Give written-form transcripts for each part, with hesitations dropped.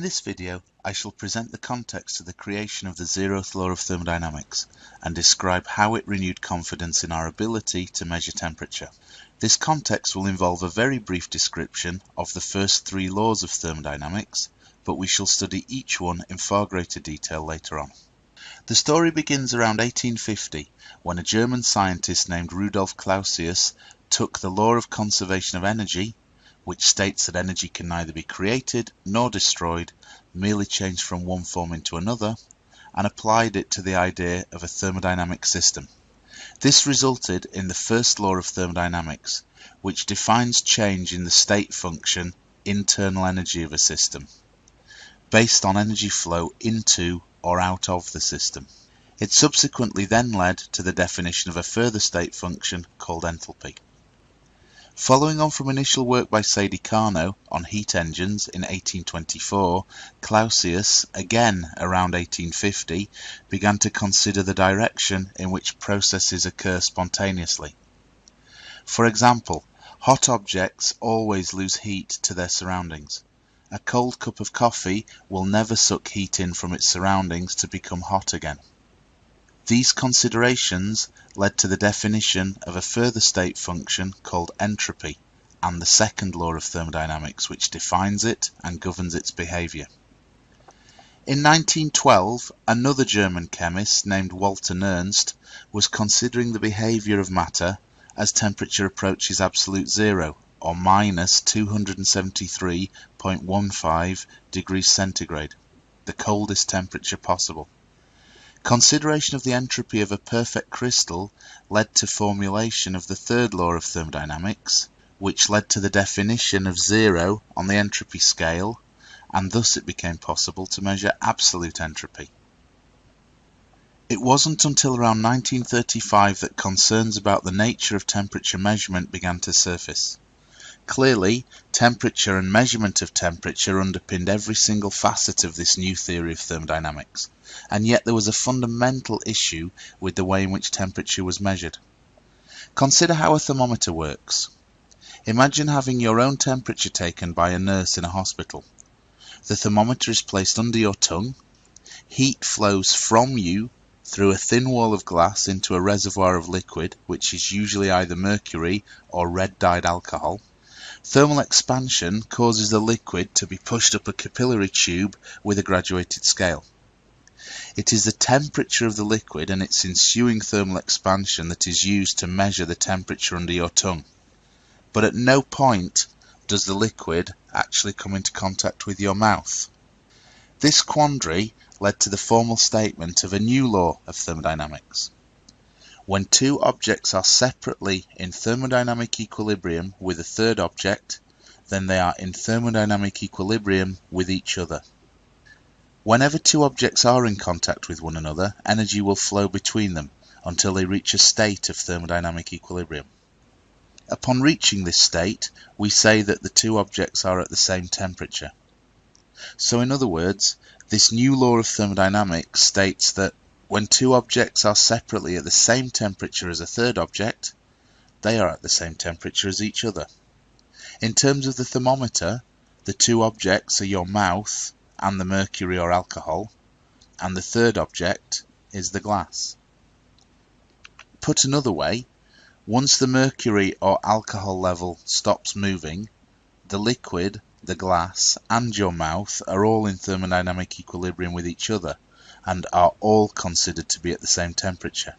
In this video, I shall present the context of the creation of the zeroth law of thermodynamics and describe how it renewed confidence in our ability to measure temperature. This context will involve a very brief description of the first three laws of thermodynamics, but we shall study each one in far greater detail later on. The story begins around 1850, when a German scientist named Rudolf Clausius took the law of conservation of energy, which states that energy can neither be created nor destroyed, merely changed from one form into another, and applied it to the idea of a thermodynamic system. This resulted in the first law of thermodynamics, which defines change in the state function internal energy of a system, based on energy flow into or out of the system. It subsequently then led to the definition of a further state function called enthalpy. Following on from initial work by Sadie Carnot on heat engines in 1824, Clausius, again around 1850, began to consider the direction in which processes occur spontaneously. For example, hot objects always lose heat to their surroundings. A cold cup of coffee will never suck heat in from its surroundings to become hot again. These considerations led to the definition of a further state function called entropy, and the second law of thermodynamics, which defines it and governs its behavior. In 1912, another German chemist named Walter Nernst was considering the behavior of matter as temperature approaches absolute zero, or minus 273.15 degrees centigrade, the coldest temperature possible. Consideration of the entropy of a perfect crystal led to formulation of the third law of thermodynamics, which led to the definition of zero on the entropy scale, and thus it became possible to measure absolute entropy. It wasn't until around 1935 that concerns about the nature of temperature measurement began to surface. Clearly, temperature and measurement of temperature underpinned every single facet of this new theory of thermodynamics, and yet there was a fundamental issue with the way in which temperature was measured. Consider how a thermometer works. Imagine having your own temperature taken by a nurse in a hospital. The thermometer is placed under your tongue, heat flows from you through a thin wall of glass into a reservoir of liquid, which is usually either mercury or red-dyed alcohol. Thermal expansion causes the liquid to be pushed up a capillary tube with a graduated scale. It is the temperature of the liquid and its ensuing thermal expansion that is used to measure the temperature under your tongue. But at no point does the liquid actually come into contact with your mouth. This quandary led to the formal statement of a new law of thermodynamics. When two objects are separately in thermodynamic equilibrium with a third object, then they are in thermodynamic equilibrium with each other. Whenever two objects are in contact with one another, energy will flow between them until they reach a state of thermodynamic equilibrium. Upon reaching this state, we say that the two objects are at the same temperature. So in other words, this new law of thermodynamics states that when two objects are separately at the same temperature as a third object, they are at the same temperature as each other. In terms of the thermometer, the two objects are your mouth and the mercury or alcohol, and the third object is the glass. Put another way, once the mercury or alcohol level stops moving, the liquid, the glass, and your mouth are all in thermodynamic equilibrium with each other, and are all considered to be at the same temperature.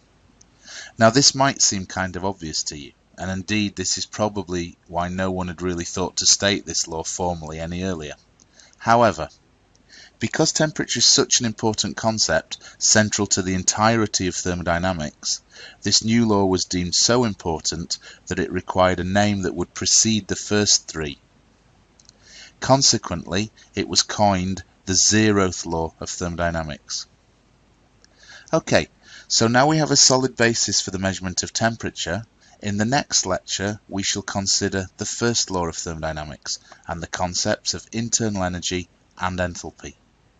Now this might seem kind of obvious to you, and indeed this is probably why no one had really thought to state this law formally any earlier. However, because temperature is such an important concept, central to the entirety of thermodynamics, this new law was deemed so important that it required a name that would precede the first three. Consequently, it was coined the zeroth law of thermodynamics. Okay, so now we have a solid basis for the measurement of temperature. In the next lecture, we shall consider the first law of thermodynamics and the concepts of internal energy and enthalpy.